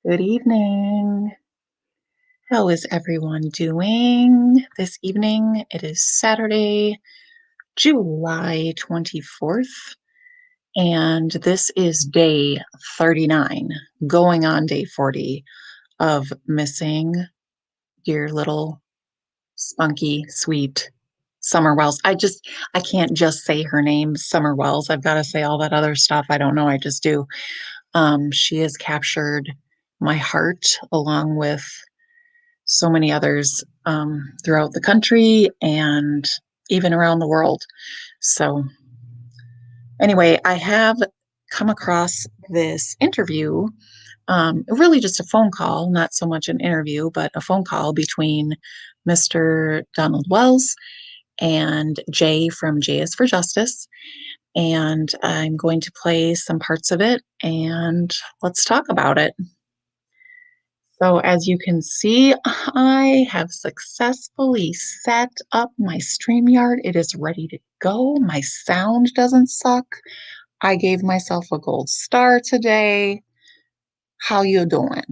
Good evening. How is everyone doing this evening? It is Saturday, July 24th, and this is day 39, going on day 40 of missing dear little spunky, sweet Summer Wells. I can't just say her name, Summer Wells. I've got to say all that other stuff. I don't know. I just do. She has captured my heart along with so many others throughout the country and even around the world. So, anyway, I have come across this interview, really just a phone call, not so much an interview, but a phone call between Mr. Donald Wells and Jay from J is for Justice. And I'm going to play some parts of it and let's talk about it. So as you can see, I have successfully set up my StreamYard. It is ready to go. My sound doesn't suck. I gave myself a gold star today. How you doing?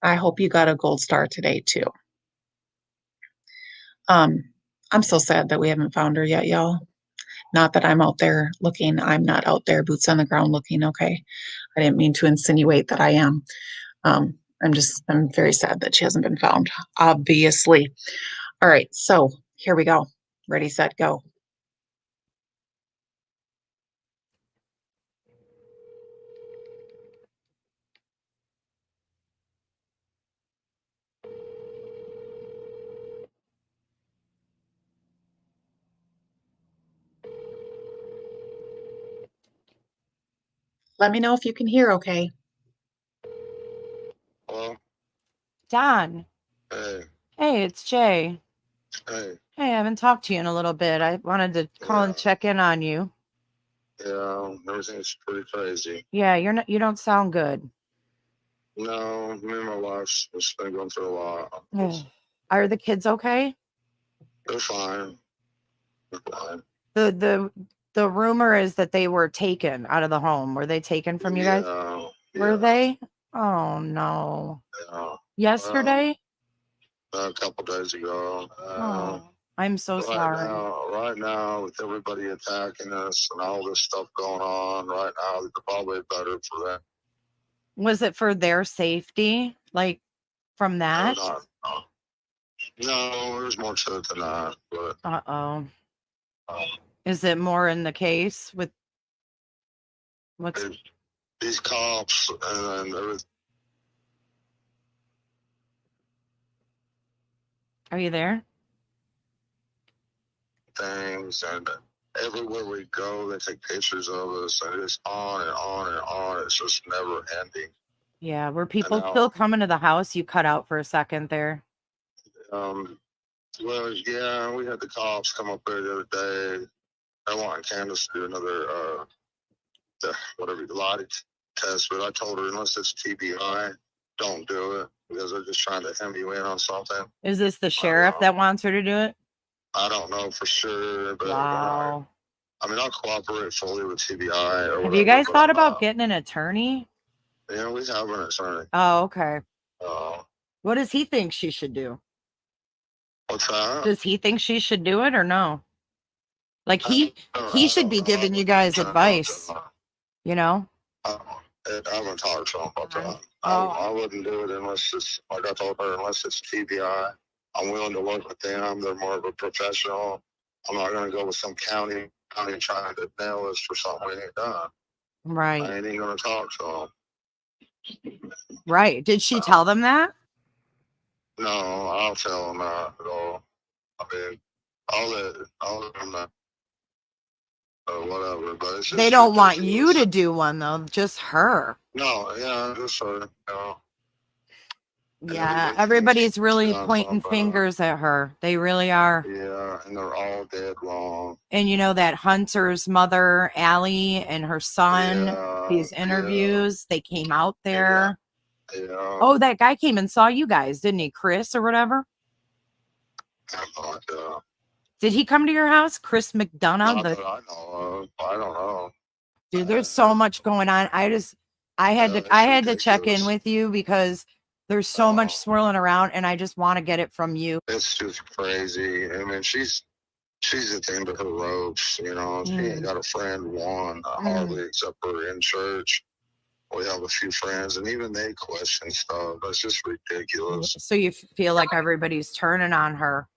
I hope you got a gold star today too. Um, I'm so sad that we haven't found her yet, y'all. Not that I'm out there looking. I'm not out there boots on the ground looking, okay? I didn't mean to insinuate that I am. I'm very sad that she hasn't been found, obviously. All right, so here we go. Ready, set, go. Let me know if you can hear okay. Hello? Don. Hey. Hey, it's Jay. Hey. Hey, I haven't talked to you in a little bit. I wanted to call and check in on you. Yeah, everything's pretty crazy. Yeah, you don't sound good. No, me and my wife's just been going through a lot. Are the kids okay? They're fine. They're fine. The rumor is that they were taken out of the home. Were they taken from you guys? Were they? Oh no. Yeah. Yesterday? A couple days ago. I'm so sorry. Right now, with everybody attacking us and all this stuff going on, right now, it's probably better for them. Was it for their safety? Like from that? No, there's more to it than that. But uh-oh. Is it more in the case with what's these cops and everything? Are you there? Things, and everywhere we go, they take pictures of us, and it's on and on and on. It's just never ending. Yeah, were people still coming to the house? You cut out for a second there. Well, yeah, we had the cops come up there the other day. I wanted Candace to do another, lie test, but I told her unless it's TBI, don't do it because they're just trying to hem you in on something. Is this the sheriff that wants her to do it? I don't know for sure, but wow. I'll cooperate fully with TBI. Have you guys thought about getting an attorney? Yeah, we have an attorney. Oh, okay. What does he think she should do? What's that? Does he think she should do it or no? Like he should be giving you guys advice, you know? I haven't talked to him about that. I wouldn't do it unless it's, like I told her, unless it's TBI. I'm willing to work with them. They're more of a professional. I'm not going to go with some county trying to nail us for something we ain't done. Right. I ain't even going to talk to them. Right. Did she tell them that? No, I'll tell them that at all. I mean, I'll let them know. Or whatever, but it's just they don't want you to do one though, just her. No, yeah, just her. You know. Yeah, everybody's really pointing fingers at her. They really are. Yeah, and they're all dead wrong. And you know that Hunter's mother, Allie, and her son, these interviews, they came out there. Yeah. Oh, that guy came and saw you guys, didn't he? Chris or whatever? Did he come to your house? Chris McDonough? Not that I know of. I don't know. Dude, there's so much going on. I had It's I had to check in ridiculous. with you because there's so much swirling around, and I just want to get it from you. It's just crazy. I mean, she's at the end of her ropes. You know, she ain't got a friend one hardly except for in church. We have a few friends, and even they question stuff. That's just ridiculous. So you feel like everybody's turning on her.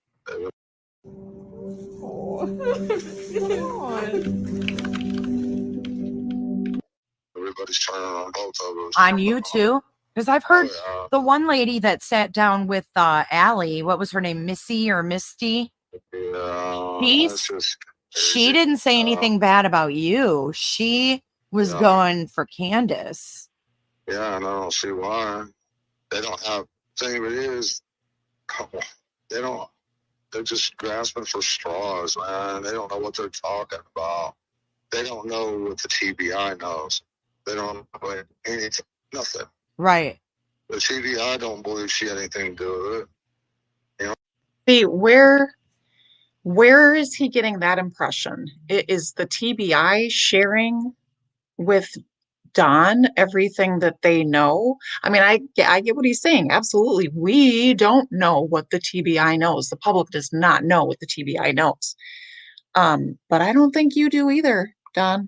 Everybody's turning on both of us. On you too? Because I've heard the one lady that sat down with Allie, what was her name? Missy or Misty? Yeah, she didn't say anything bad about you. She was going for Candace. Yeah, and I don't see why. They don't have, thing of it is, they're just grasping for straws, man. They don't know what they're talking about. They don't know what the TBI knows. They don't know anything, nothing. Right. The TBI don't believe she had anything to do with it. You know? See, where is he getting that impression? Is the TBI sharing with Don everything that they know? I mean, I get what he's saying. Absolutely. We don't know what the TBI knows. The public does not know what the TBI knows. But I don't think you do either, Don.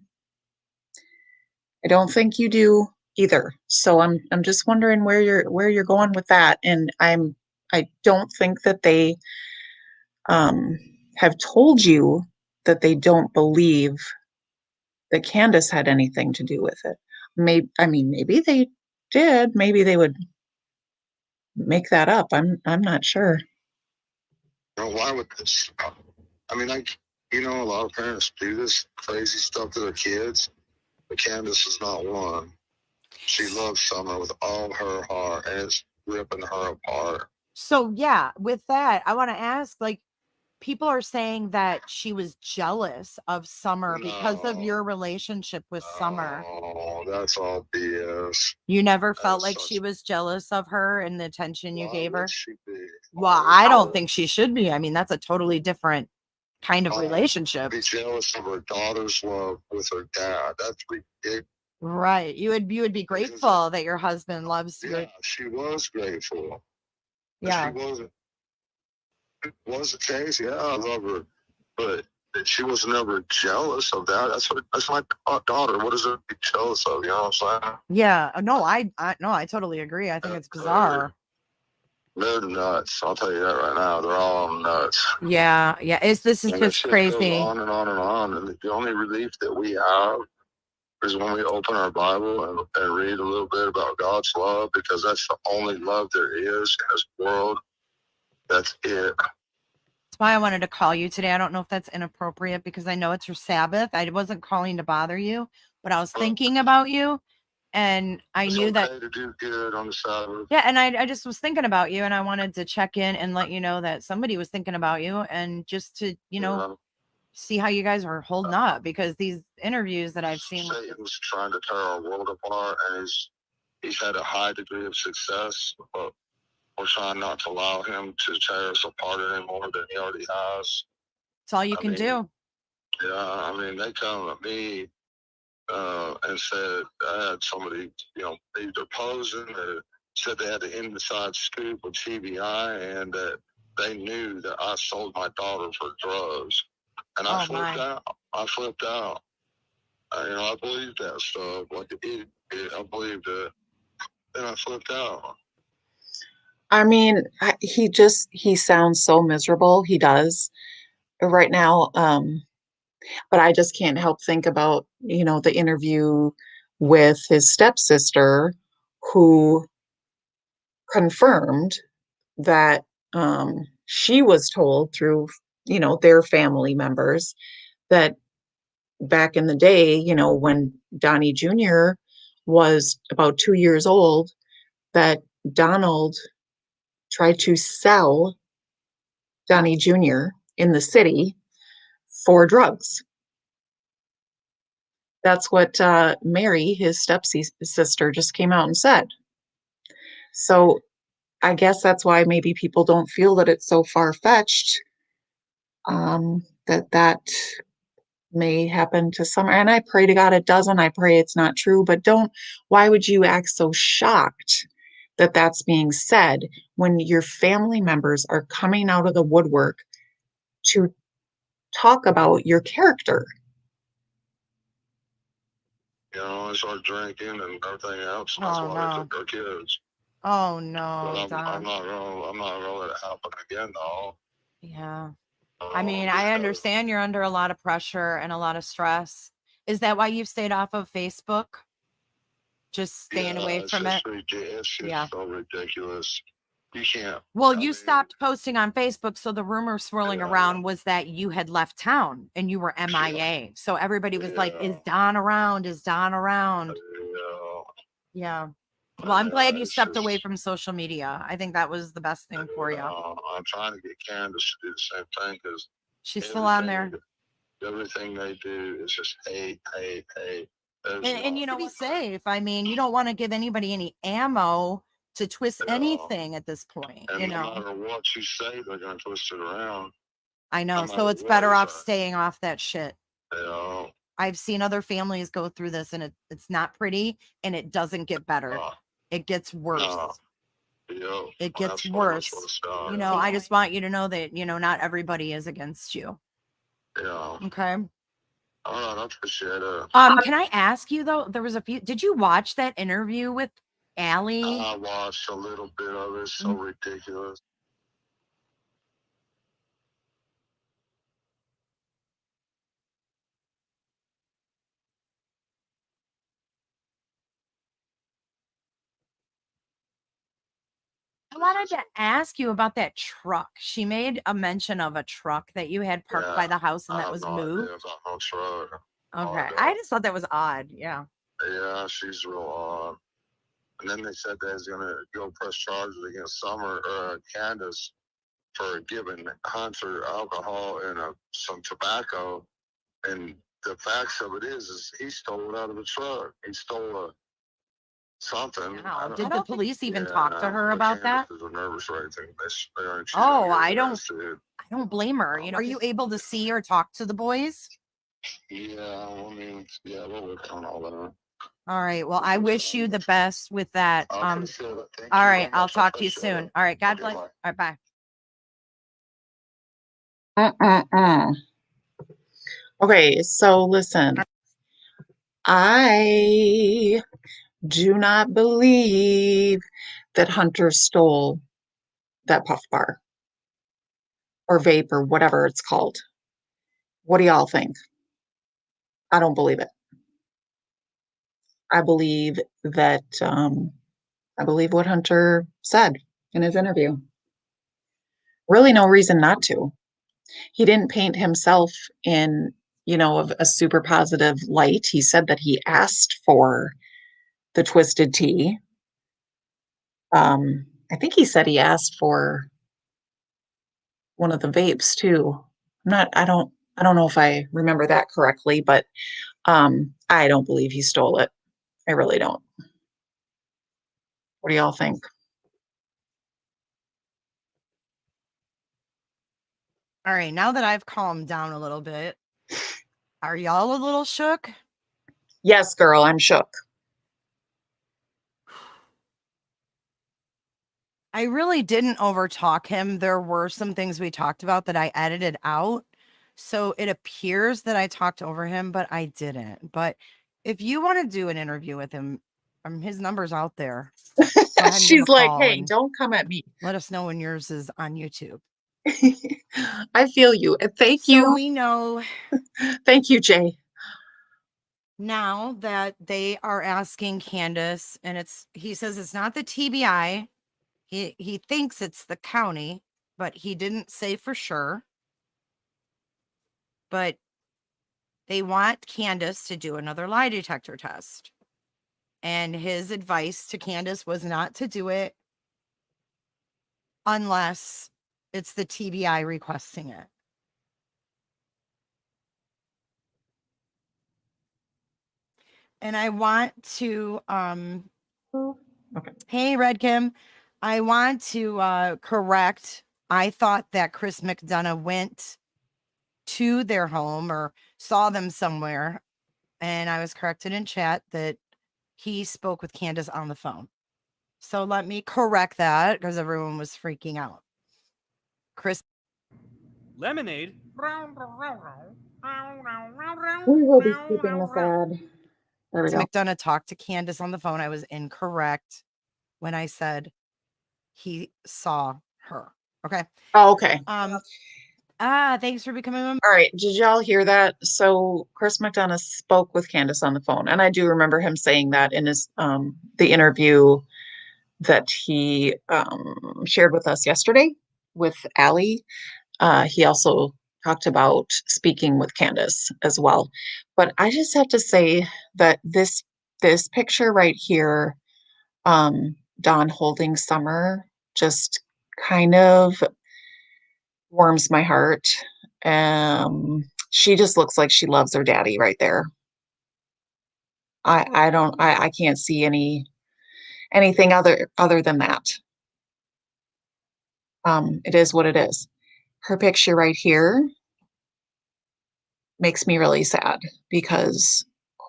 I don't think you do either. So I'm just wondering where you're going with that. And I don't think that they have told you that they don't believe that Candace had anything to do with it. Maybe they did. Maybe they would make that up. I'm not sure. Why would this? I mean, a lot of parents do this crazy stuff to their kids, but Candace is not one. She loves Summer with all her heart, and it's ripping her apart. So yeah, with that, I want to ask, like, people are saying that she was jealous of Summer because of your relationship with Summer. Oh, that's all BS. You never felt like she was jealous of her and the attention you gave her? Well, I don't think she should be. I mean, that's a totally different kind of relationship. Be jealous of her daughter's love with her dad. That's ridiculous. Right. You would be grateful that your husband loves you. Yeah, she was grateful. Yeah. She wasn't. It was the case. Yeah, I love her, but she was never jealous of that. That's my daughter. What is it to be jealous of? You know what I'm saying? Yeah. No, I totally agree. I think it's bizarre. They're nuts. I'll tell you that right now. They're all nuts. Yeah. This is just crazy. Goes on and on and on. And the only relief that we have is when we open our Bible and read a little bit about God's love, because that's the only love there is in this world. That's it. That's why I wanted to call you today. I don't know if that's inappropriate because I know it's your Sabbath. I wasn't calling to bother you, but I was thinking about you, and I knew that to do good on the Sabbath. Yeah, and I just was thinking about you, and I wanted to check in and let you know that somebody was thinking about you, and just to see how you guys are holding up, because these interviews that I've seen, Satan's trying to tear our world apart, and he's had a high degree of success, but we're trying not to allow him to tear us apart any more than he already has. That's all you can do. Yeah, I mean, they come at me and said, I had somebody, either posing or said they had the inside scoop of TBI, and that they knew that I sold my daughter for drugs. And I flipped out. I believed that stuff. Like I believed it. And I flipped out. I mean, he sounds so miserable. He does right now. But I just can't help think about, the interview with his stepsister, who confirmed that she was told through, their family members that back in the day, when Donnie Jr. was about 2 years old, that Donald tried to sell Donnie Jr. in the city for drugs. That's what Mary, his stepsister, just came out and said. So I guess that's why maybe people don't feel that it's so far-fetched, that may happen to some, and I pray to God it doesn't. I pray it's not true, but why would you act so shocked that that's being said when your family members are coming out of the woodwork to talk about your character? I start drinking and everything else. That's why they took our kids. Oh no, But I'm not gonna let it happen again, though. Yeah. I mean, I understand you're under a lot of pressure and a lot of stress. Is that why you've stayed off of Facebook? Just staying away from it? It's just so ridiculous. You can't. Well, you stopped posting on Facebook, so the rumor swirling around was that you had left town and you were MIA. So everybody was like, is Don around? Is Don around? Yeah. Well, I'm glad you stepped away from social media. I think that was the best thing for you. I'm trying to get Candace to do the same thing because she's still on there. Everything they do is just hate. And to be safe, I mean, you don't want to give anybody any ammo to twist anything at this point. And no matter what you say, they're going to twist it around. I know. So it's better off staying off that shit. I've seen other families go through this and it's not pretty and it doesn't get better. It gets worse. It gets worse. I just want you to know that, not everybody is against you. Yeah. Okay. All right, I appreciate it. Can I ask you though? There was did you watch that interview with Allie? I watched a little bit of it. It's so ridiculous. I wanted to ask you about that truck. She made a mention of a truck that you had parked by the house and that was moved. No truck. Okay. I just thought that was odd. Yeah. Yeah, she's real odd. And then they said they was gonna go press charges against Candace for giving Hunter alcohol and some tobacco. And the facts of it is he stole it out of the truck. He stole something. Wow. Did the police even talk to her about that? Nervous or anything. I don't blame her. Are you able to see or talk to the boys? Yeah, I mean, we'll work on all that. All right. Well, I wish you the best with that. All right. I'll talk to you soon. All right. God bless. All right. Bye. Okay, so listen. I do not believe that Hunter stole that puff bar or vape or whatever it's called. What do y'all think? I don't believe it. I believe that I believe what Hunter said in his interview. Really no reason not to. He didn't paint himself in, a super positive light. He said that he asked for the twisted tea. I think he said he asked for one of the vapes too. I don't know if I remember that correctly, but I don't believe he stole it. I really don't. What do y'all think? All right, now that I've calmed down a little bit, are y'all a little shook? Yes, girl, I'm shook. I really didn't overtalk him. There were some things we talked about that I edited out. So it appears that I talked over him, but I didn't. But if you want to do an interview with him, his number's out there. She's like, hey, don't come at me. Let us know when yours is on YouTube. I feel you. Thank you. So we know. Thank you, Jay. Now that they are asking Candace, and he says it's not the TBI. He thinks it's the county, but he didn't say for sure. But they want Candace to do another lie detector test. And his advice to Candace was not to do it unless it's the TBI requesting it. And I want to, okay. Hey, Red Kim, I want to correct. I thought that Chris McDonough went to their home or saw them somewhere, and I was corrected in chat that he spoke with Candace on the phone. So let me correct that because everyone was freaking out. Chris Lemonade. We will be keeping this ad. There we go. McDonough talked to Candace on the phone. I was incorrect when I said he saw her. Okay. Oh, okay. Thanks for becoming a member. All right. Did y'all hear that? So Chris McDonough spoke with Candace on the phone, and I do remember him saying that in his the interview that he shared with us yesterday with Allie. He also talked about speaking with Candace as well. But I just have to say that this picture right here, Dawn holding Summer, just kind of warms my heart. She just looks like she loves her daddy right there. I can't see anything other than that. It is what it is. Her picture right here makes me really sad because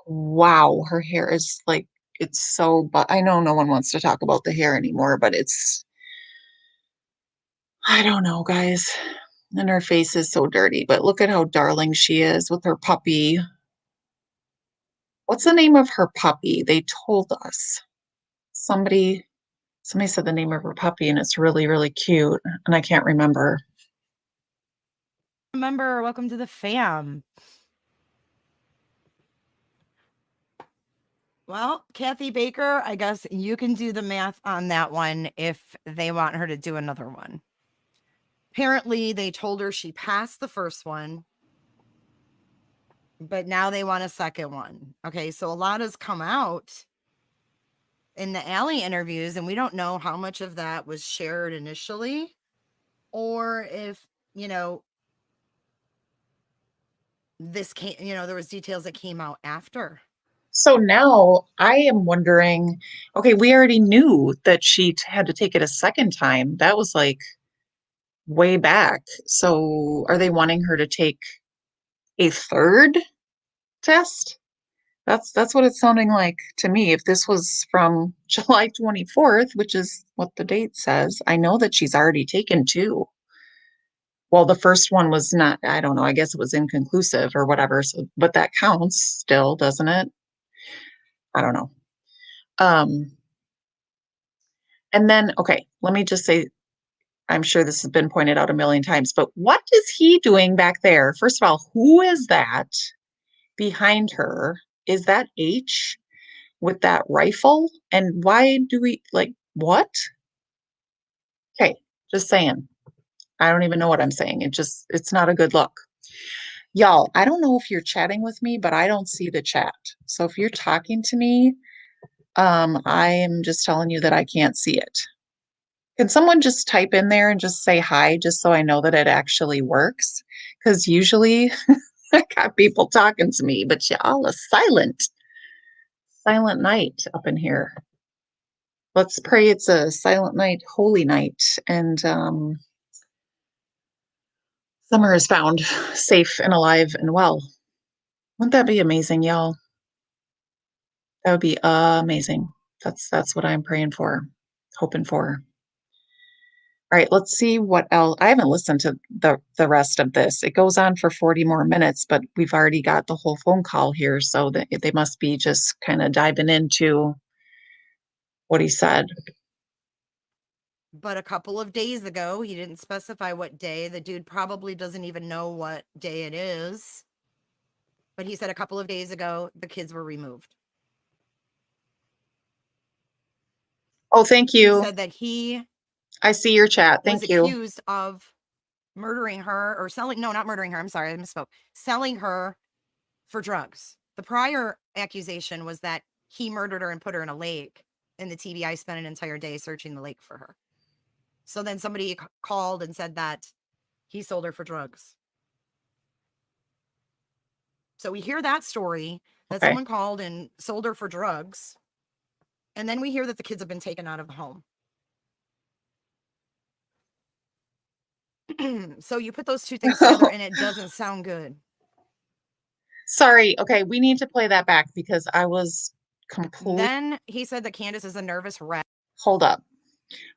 wow, her hair is like it's so but I know no one wants to talk about the hair anymore, but it's I don't know, guys. And her face is so dirty, but look at how darling she is with her puppy. What's the name of her puppy? They told us. Somebody said the name of her puppy and it's really, really cute. And I can't remember. Remember, welcome to the fam. Well, Kathy Baker, I guess you can do the math on that one if they want her to do another one. Apparently, they told her she passed the first one, but now they want a second one. Okay, so a lot has come out in the Allie interviews, and we don't know how much of that was shared initially or if, this came, there was details that came out after. So now I am wondering, okay, we already knew that she had to take it a second time. That was like way back. So are they wanting her to take a third test? That's what it's sounding like to me. If this was from July 24th, which is what the date says, I know that she's already taken two. Well, the first one was not, I don't know, I guess it was inconclusive or whatever. So, but that counts still, doesn't it? I don't know. And then, okay, let me just say, I'm sure this has been pointed out a million times, but what is he doing back there? First of all, who is that behind her? Is that H with that rifle? And why do we like what? Okay, just saying. I don't even know what I'm saying. It's not a good look. Y'all, I don't know if you're chatting with me, but I don't see the chat. So if you're talking to me, I am just telling you that I can't see it. Can someone just type in there and just say hi, just so I know that it actually works? Because usually I got people talking to me, but y'all are silent night up in here. Let's pray it's a silent night, holy night, and Summer is found safe and alive and well. Wouldn't that be amazing, y'all? That would be amazing. That's what I'm praying for, hoping for. All right, let's see what else. I haven't listened to the rest of this. It goes on for 40 more minutes, but we've already got the whole phone call here, so they must be just kind of diving into what he said. But a couple of days ago, he didn't specify what day. The dude probably doesn't even know what day it is. But he said a couple of days ago, the kids were removed. Oh, thank you. He said that I see your chat. Thank was you. accused of murdering her or selling. No, not murdering her. I'm sorry, I misspoke. Selling her for drugs. The prior accusation was that he murdered her and put her in a lake, and the TBI spent an entire day searching the lake for her. So then somebody called and said that he sold her for drugs. So we hear that story that someone called and sold her for drugs. And then we hear that the kids have been taken out of the home. So you put those two things together and it doesn't sound good. Sorry. Okay, we need to play that back because I was completely. Then he said that Candace is a nervous wreck. Hold up.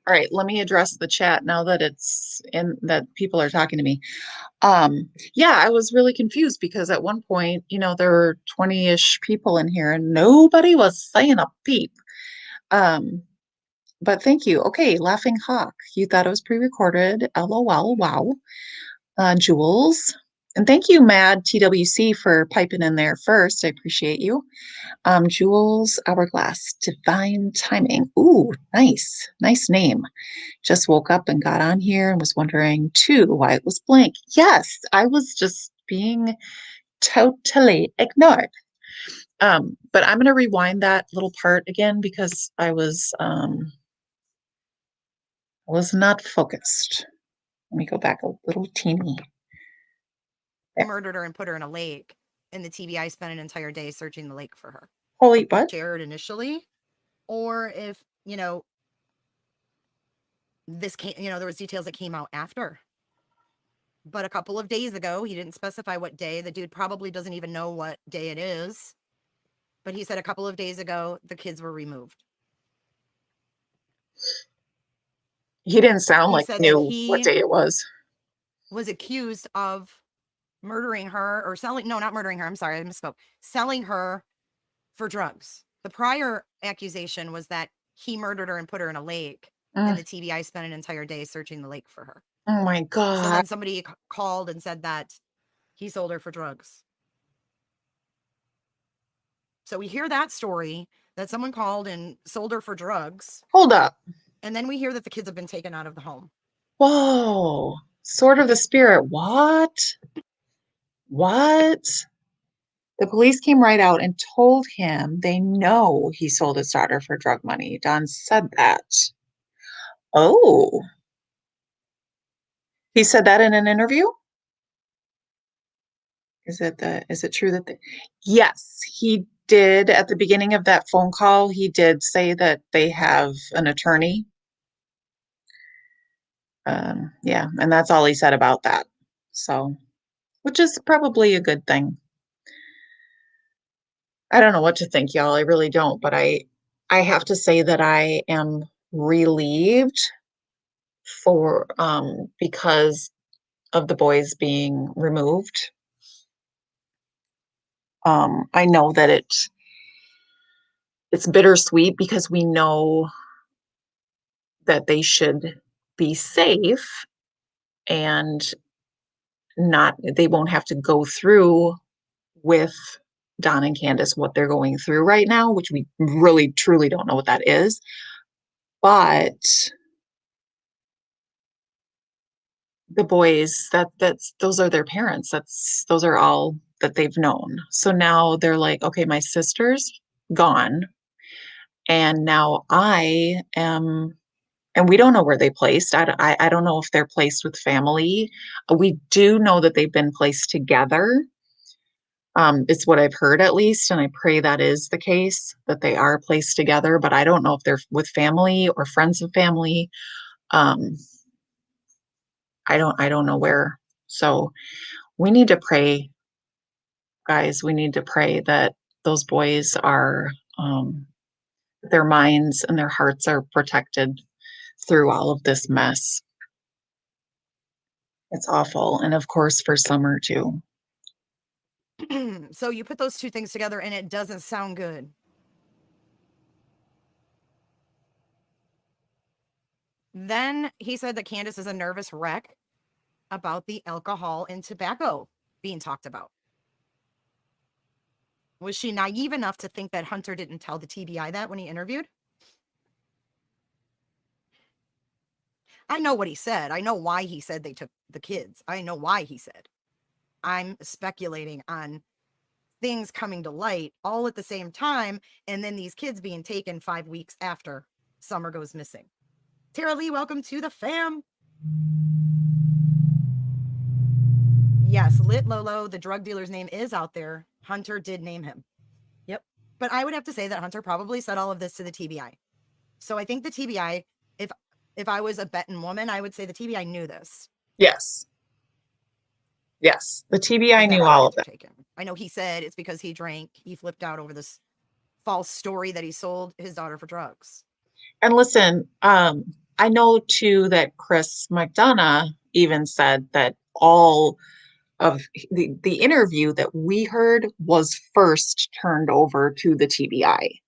All right, let me address the chat now that it's in that people are talking to me. Yeah, I was really confused because at one point, there were 20-ish people in here and nobody was saying a peep. Um, but thank you. Okay, Laughing Hawk, you thought it was pre-recorded. LOL, wow. Jules. And thank you, Mad TWC, for piping in there first. I appreciate you. Jules Hourglass, Divine Timing. Ooh, nice. Nice name. Just woke up and got on here and was wondering too why it was blank. Yes, I was just being totally ignored. But I'm going to rewind that little part again because I was not focused. Let me go back a little teeny. Murdered her and put her in a lake, and the TBI spent an entire day searching the lake for her. Holy what? Shared initially, or if this came, there was details that came out after. But a couple of days ago, he didn't specify what day. The dude probably doesn't even know what day it is. But he said a couple of days ago, the kids were removed. He didn't sound He like said he that knew he what day it was. was accused of murdering her or selling, no, not murdering her. I'm sorry, I misspoke. Selling her for drugs. The prior accusation was that he murdered her and put her in a lake, and the TBI spent an entire day searching the lake for her. Oh my God. So then somebody called and said that he sold her for drugs. So we hear that story that someone called and sold her for drugs. Hold up. And then we hear that the kids have been taken out of the home. Whoa. Sword of the Spirit. What? What? The police came right out and told him they know he sold his daughter for drug money. Don said that. Oh. He said that in an interview? Is it true that yes, he did at the beginning of that phone call, he did say that they have an attorney. Yeah, and that's all he said about that. So, which is probably a good thing. I don't know what to think, y'all. I really don't, but I have to say that I am relieved for because of the boys being removed. I know that it's bittersweet because we know that they should be safe and they won't have to go through with Don and Candace what they're going through right now, which we really truly don't know what that is. But the boys, those are their parents. Those are all that they've known. So now they're like, okay, my sister's gone. And now I am, and we don't know where they placed. I don't know if they're placed with family. We do know that they've been placed together. It's what I've heard at least, and I pray that is the case, that they are placed together, but I don't know if they're with family or friends of family. Um, I don't know where. So we need to pray, guys. We need to pray that those boys are their minds and their hearts are protected through all of this mess. It's awful. And of course for Summer too. So you put those two things together and it doesn't sound good. Then he said that Candace is a nervous wreck about the alcohol and tobacco being talked about. Was she naive enough to think that Hunter didn't tell the TBI that when he interviewed? I know what he said. I know why he said they took the kids. I know why he said. I'm speculating on things coming to light all at the same time, and then these kids being taken 5 weeks after Summer goes missing. Tara Lee, welcome to the fam. Yes, Lit Lolo, the drug dealer's name is out there. Hunter did name him. Yep. But I would have to say that Hunter probably said all of this to the TBI. So I think the TBI, if I was a betting woman, I would say the TBI knew this. Yes. Yes, the TBI Is that knew why the all of kids were that. taken? I know he said it's because he drank. He flipped out over this false story that he sold his daughter for drugs. And listen, I know too that Chris McDonough even said that all of the interview that we heard was first turned over to the TBI.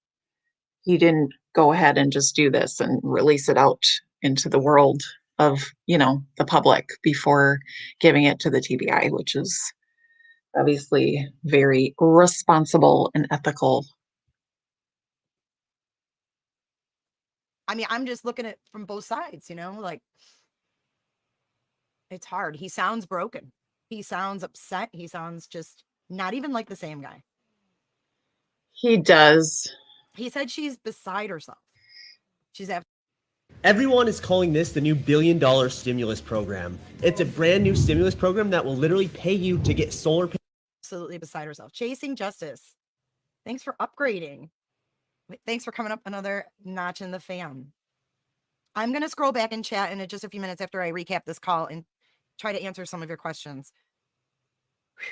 He didn't go ahead and just do this and release it out into the world of, the public before giving it to the TBI, which is obviously very responsible and ethical. I mean, I'm just looking at from both sides, like it's hard. He sounds broken. He sounds upset. He sounds just not even like the same guy. He does. He said she's beside herself. She's Everyone is calling this the new billion-dollar stimulus program. It's a brand new stimulus program that will literally pay you to get solar panels. Absolutely beside herself. Chasing justice. Thanks for upgrading. Thanks for coming up another notch in the fam. I'm going to scroll back in chat in just a few minutes after I recap this call and try to answer some of your questions. Whew.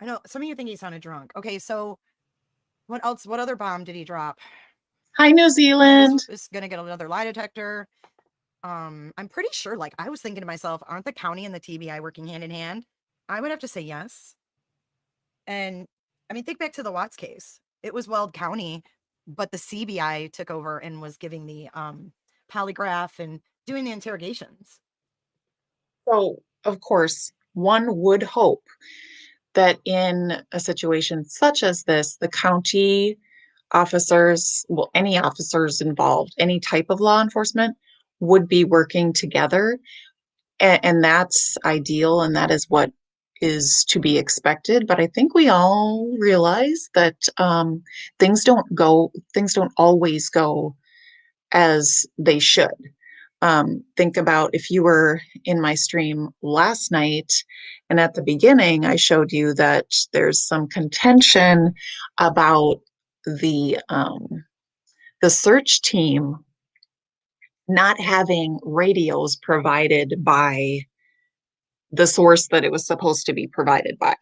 I know some of you think he sounded drunk. Okay, so what else? What other bomb did he drop? Hi, New Zealand. Is going to get another lie detector. I'm pretty sure, I was thinking to myself, aren't the county and the TBI working hand in hand? I would have to say yes. And I mean, think back to the Watts case. It was Weld County, but the CBI took over and was giving the polygraph and doing the interrogations. So, of course, one would hope that in a situation such as this, the county officers, well, any officers involved, any type of law enforcement would be working together. And that's ideal, and that is what is to be expected. But I think we all realize that things don't always go as they should. Think about if you were in my stream last night, and at the beginning, I showed you that there's some contention about the search team not having radios provided by the source that it was supposed to be provided by.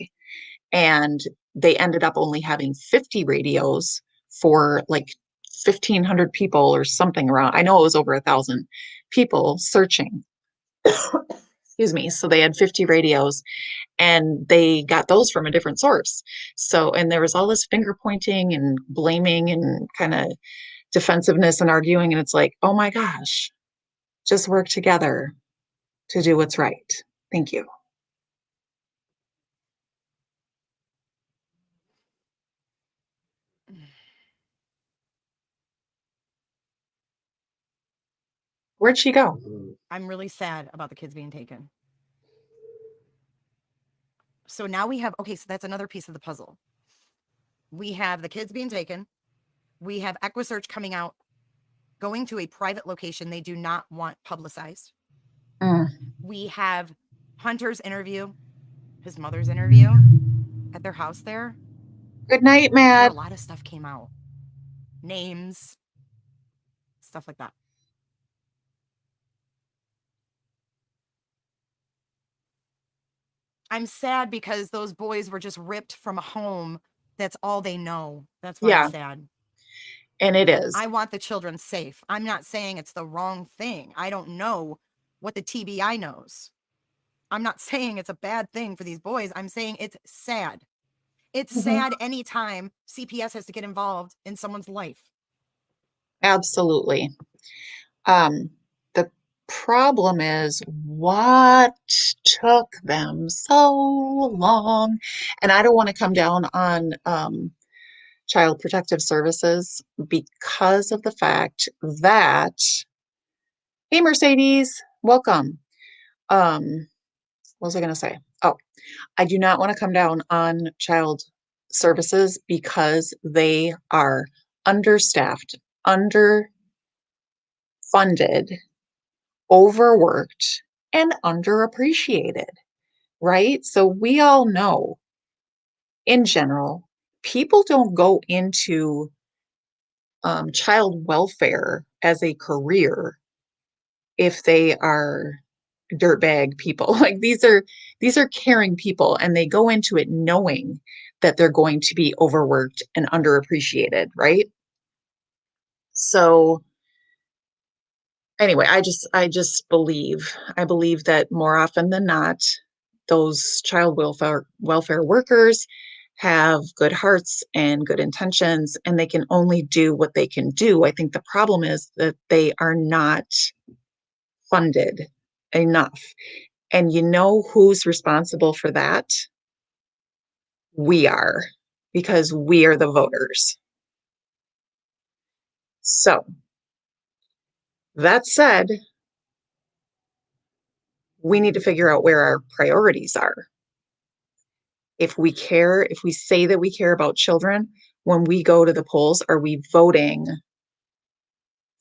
And they ended up only having 50 radios for like 1,500 people or something around. I know it was over 1,000 people searching. Excuse me. So they had 50 radios and they got those from a different source. So, and there was all this finger pointing and blaming and kind of defensiveness and arguing. And it's like, oh my gosh, just work together to do what's right. Thank you. Where'd she go? I'm really sad about the kids being taken. So now we have, okay, so that's another piece of the puzzle. We have the kids being taken. We have EquiSearch coming out, going to a private location they do not want publicized. We have Hunter's interview, his mother's interview at their house there. Good night, Where Matt. a lot of stuff came out. Names, stuff like that. I'm sad because those boys were just ripped from a home. That's all they know. That's why I'm sad. And it is. I want the children safe. I'm not saying it's the wrong thing. I don't know what the TBI knows. I'm not saying it's a bad thing for these boys. I'm saying it's sad. It's sad anytime CPS has to get involved in someone's life. Absolutely. The problem is what took them so long. And I don't want to come down on Child Protective Services because of the fact that, hey, Mercedes, welcome. What was I going to say? Oh, I do not want to come down on child services because they are understaffed, underfunded, overworked, and underappreciated, right? So we all know in general, people don't go into child welfare as a career if they are dirtbag people. Like these are caring people, and they go into it knowing that they're going to be overworked and underappreciated, right? So anyway, I believe that more often than not, those child welfare workers have good hearts and good intentions, and they can only do what they can do. I think the problem is that they are not funded enough. And you know who's responsible for that? We are, because we are the voters. So, that said, we need to figure out where our priorities are. If we care, if we say that we care about children, when we go to the polls, are we voting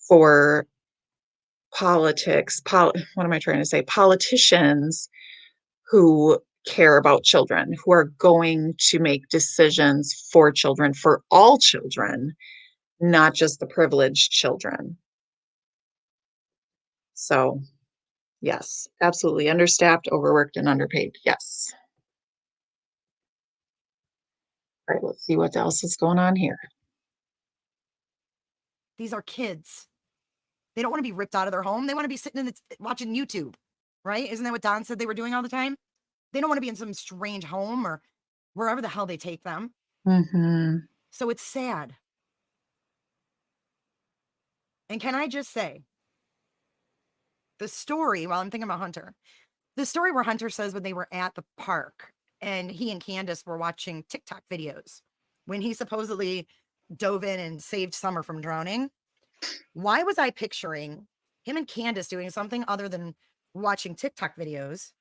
for what am I trying to say? Politicians who care about children, who are going to make decisions for children, for all children, not just the privileged children. So, yes, absolutely. Understaffed, overworked, and underpaid. Yes. All right, let's see what else is going on here. These are kids. They don't want to be ripped out of their home. They want to be sitting watching YouTube, right? Isn't that what Don said they were doing all the time? They don't want to be in some strange home or wherever the hell they take them. Mm-hmm. So it's sad. And can I just say, the story, while I'm thinking about Hunter, the story where Hunter says when they were at the park and he and Candace were watching TikTok videos when he supposedly dove in and saved Summer from drowning. Why was I picturing him and Candace doing something other than watching TikTok videos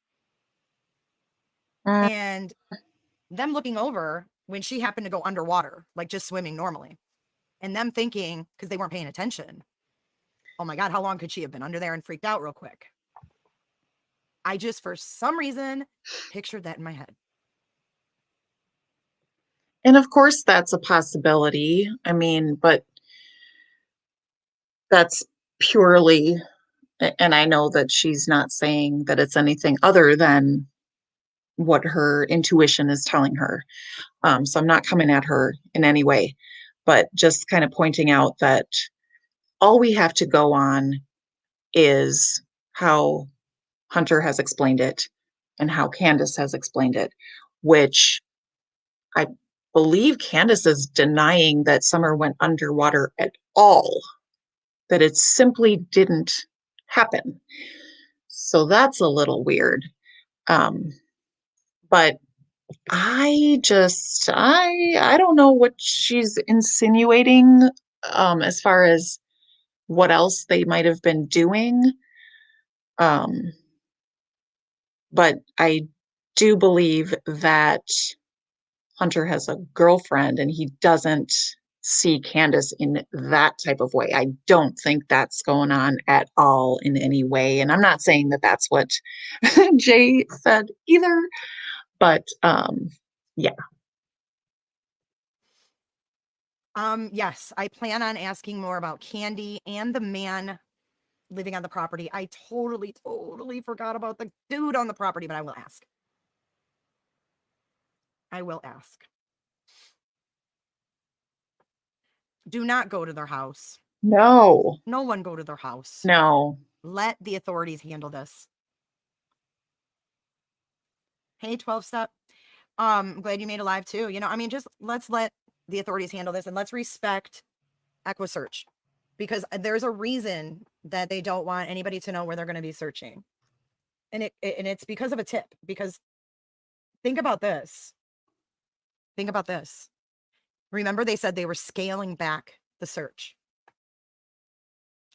and them looking over when she happened to go underwater, like just swimming normally, and them thinking, because they weren't paying attention, oh my God, how long could she have been under there, and freaked out real quick? I just, for some reason, pictured that in my head. And of course, that's a possibility. I mean, but that's purely, and I know that she's not saying that it's anything other than what her intuition is telling her. So I'm not coming at her in any way, but just kind of pointing out that all we have to go on is how Hunter has explained it and how Candace has explained it, which I believe Candace is denying that Summer went underwater at all, that it simply didn't happen. So that's a little weird. But I don't know what she's insinuating as far as what else they might have been doing. Um, but I do believe that Hunter has a girlfriend and he doesn't see Candace in that type of way. I don't think that's going on at all in any way. And I'm not saying that that's what Jay said either, but yeah. Yes, I plan on asking more about Candy and the man living on the property. I totally forgot about the dude on the property, but I will ask. I will ask. Do not go to their house. No. No one go to their house. No. Let the authorities handle this. Hey, 12 step. I'm glad you made a live too. You know, I mean, just let's let the authorities handle this and let's respect EquiSearch, because there's a reason that they don't want anybody to know where they're going to be searching. And it's because of a tip, because think about this. Think about this. Remember, they said they were scaling back the search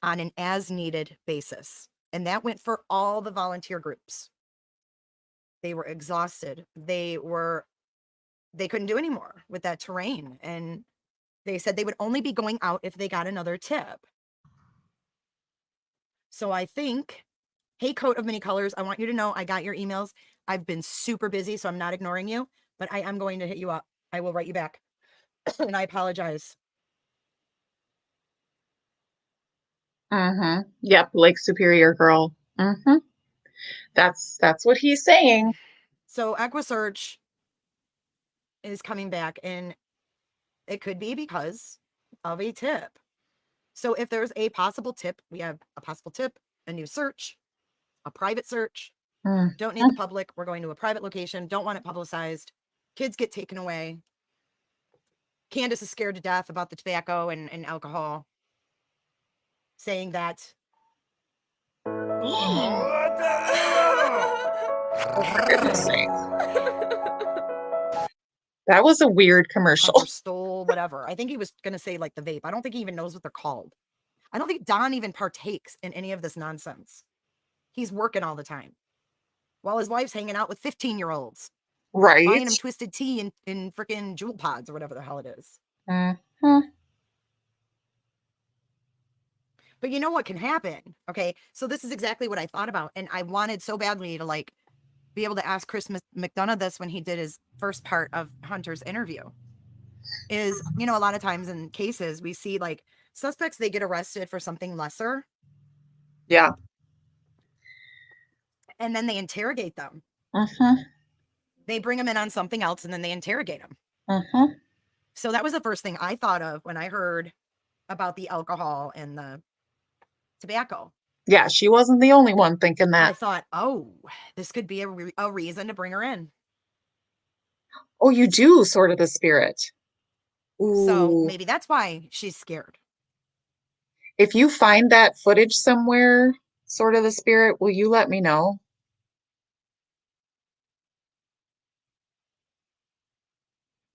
on an as needed basis. And that went for all the volunteer groups. They were exhausted. They couldn't do anymore with that terrain. And they said they would only be going out if they got another tip. So I think, hey, Coat of Many Colors, I want you to know I got your emails. I've been super busy, so I'm not ignoring you, but I am going to hit you up. I will write you back. And I apologize. Mm-hmm. Yep, Lake Superior girl. Mm-hmm. That's what he's saying. So EquiSearch is coming back, and it could be because of a tip. So if there's a possible tip, we have a possible tip, a new search, a private search. Don't need the public. We're going to a private location. Don't want it publicized. Kids get taken away. Candace is scared to death about the tobacco and alcohol, saying that. For goodness sake. That was a weird commercial. Hunter stole whatever. I think he was going to say like the vape. I don't think he even knows what they're called. I don't think Don even partakes in any of this nonsense. He's working all the time while his wife's hanging out with 15-year-olds. Right. Buying him twisted tea in freaking Jewel Pods or whatever the hell it is. But you know what can happen? Okay. So this is exactly what I thought about. And I wanted so badly to like be able to ask Chris McDonough this when he did his first part of Hunter's interview. Is, you know, a lot of times in cases we see like suspects, they get arrested for something lesser. Yeah. And then they interrogate them. They bring them in on something else and then they interrogate them. So that was the first thing I thought of when I heard about the alcohol and the tobacco. Yeah, she wasn't the only one thinking that. I thought, oh, this could be a reason to bring her in. Oh, you do, sort of the spirit. Ooh. So maybe that's why she's scared. If you find that footage somewhere, sort of the spirit, will you let me know?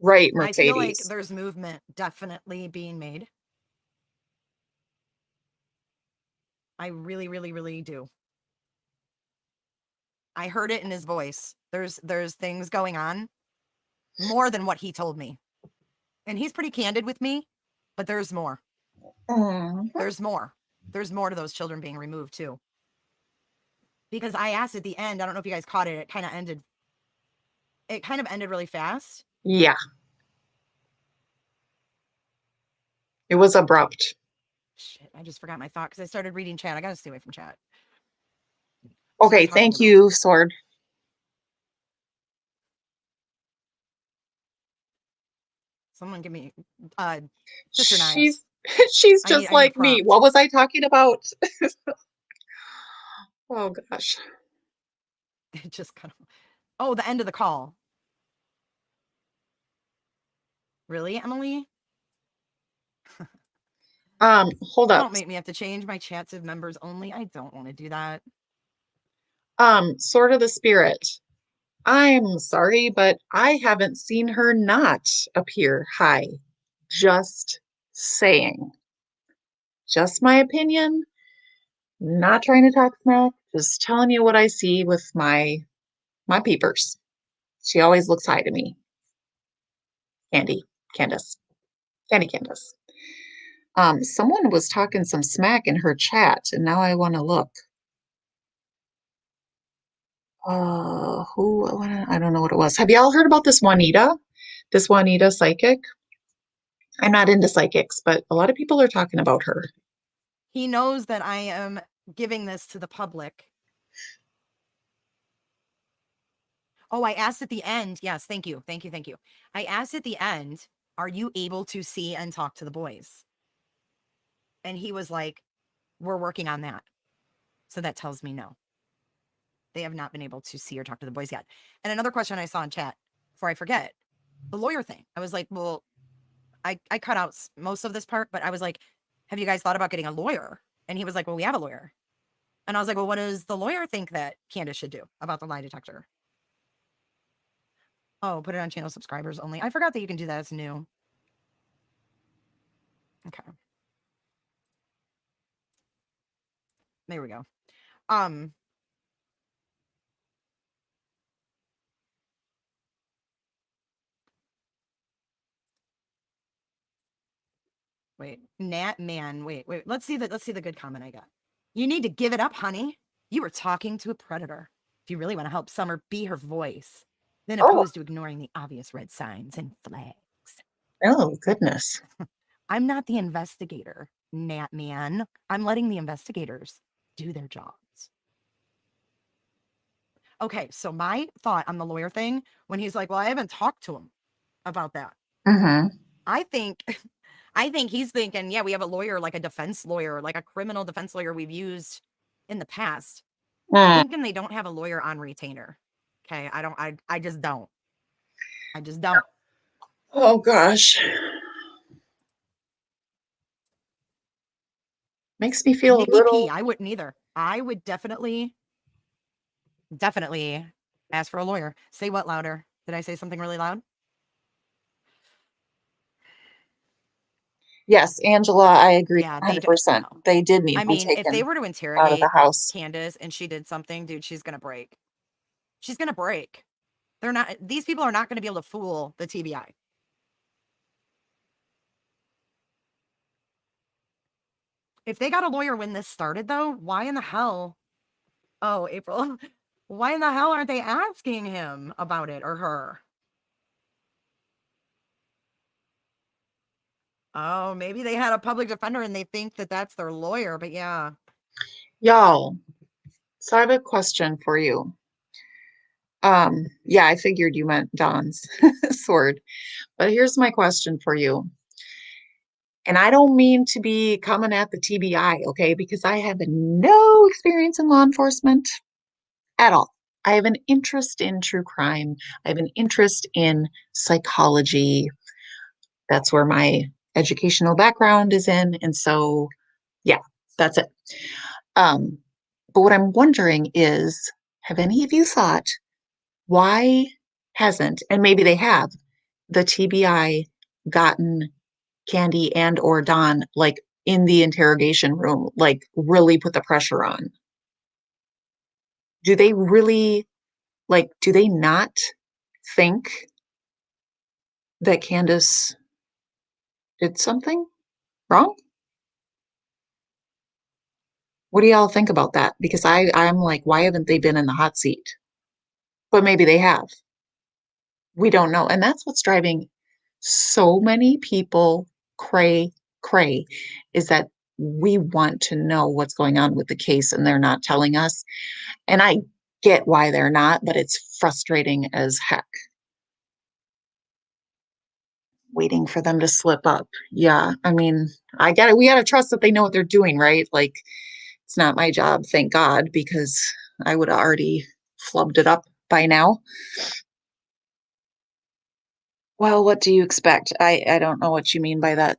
Right, Mercedes. I feel like there's movement definitely being made. I really, really, really do. I heard it in his voice. There's things going on more than what he told me. And he's pretty candid with me, but there's more. There's more. There's more to those children being removed too. Because I asked at the end, I don't know if you guys caught it, it kind of ended really fast. Yeah. It was abrupt. Shit, I just forgot my thought because I started reading chat. I got to stay away from chat. Okay, thank you, Sword. Someone give me Sister Knives. She's just like me. What was I talking about? Oh gosh. It just kind of. Oh, the end of the call. Really, Emily? Hold up. Don't make me have to change my chats of members only. I don't want to do that. Sort of the spirit. I'm sorry, but I haven't seen her not appear. Hi. Just saying. Just my opinion. Not trying to talk smack. Just telling you what I see with my peepers. She always looks hi to me. Candace. Someone was talking some smack in her chat, and now I want to look. I don't know what it was. Have y'all heard about this Juanita psychic? I'm not into psychics, but a lot of people are talking about her. He knows that I am giving this to the public. Oh, I asked at the end. Yes, thank you. I asked at the end, are you able to see and talk to the boys? And he was like, we're working on that. So that tells me no. They have not been able to see or talk to the boys yet. And another question I saw in chat, before I forget, the lawyer thing. I was like, well, I cut out most of this part, but I was like, have you guys thought about getting a lawyer? And he was like, well, we have a lawyer. And I was like, well, what does the lawyer think that Candace should do about the lie detector? Oh, put it on channel subscribers only. I forgot that you can do that. It's new. Okay. There we go. Wait, Nat man. Wait. Let's see the good comment I got. You need to give it up, honey. You were talking to a predator. If you really want to help Summer be her voice, then opposed to ignoring the obvious red signs and flags. Oh, goodness. I'm not the investigator, Nat man. I'm letting the investigators do their jobs. Okay, so my thought on the lawyer thing, when he's like, well, I haven't talked to him about that. Mm-hmm. I think he's thinking, yeah, we have a lawyer, like a defense lawyer, like a criminal defense lawyer we've used in the past. Thinking they don't have a lawyer on retainer. Okay, I just don't. I just don't. Oh gosh. Makes me feel a Nikki little. P, I wouldn't either. I would definitely ask for a lawyer. Say what louder? Did I say something really loud? Yes, Angela, I agree Yeah, they don't 100%. know. They did need I to be mean, if they taken were to out of the interrogate house. Candace and she did something, dude, she's gonna break. She's gonna break. They're not, these people are not gonna be able to fool the TBI. If they got a lawyer when this started, though, why in the hell? Oh, April. Why in the hell aren't they asking him about it or her? Oh, maybe they had a public defender and they think that that's their lawyer, but yeah. Y'all, so I have a question for you. Yeah, I figured you meant Don's sword, but here's my question for you. And I don't mean to be coming at the TBI, okay? Because I have no experience in law enforcement at all. I have an interest in true crime. I have an interest in psychology. That's where my educational background is in. And so, yeah, that's it. Um, but what I'm wondering is, have any of you thought, why hasn't, and maybe they have, the TBI gotten Candy and or Don like in the interrogation room, like really put the pressure on? Do they really, like, do they not think that Candace did something wrong? What do y'all think about that? Because I'm like, why haven't they been in the hot seat? But maybe they have. We don't know. And that's what's driving so many people cray, is that we want to know what's going on with the case and they're not telling us. And I get why they're not, but it's frustrating as heck. Waiting for them to slip up. Yeah, I mean, we gotta trust that they know what they're doing, right? Like, it's not my job, thank God, because I would have already flubbed it up by now. Well, what do you expect? I don't know what you mean by that,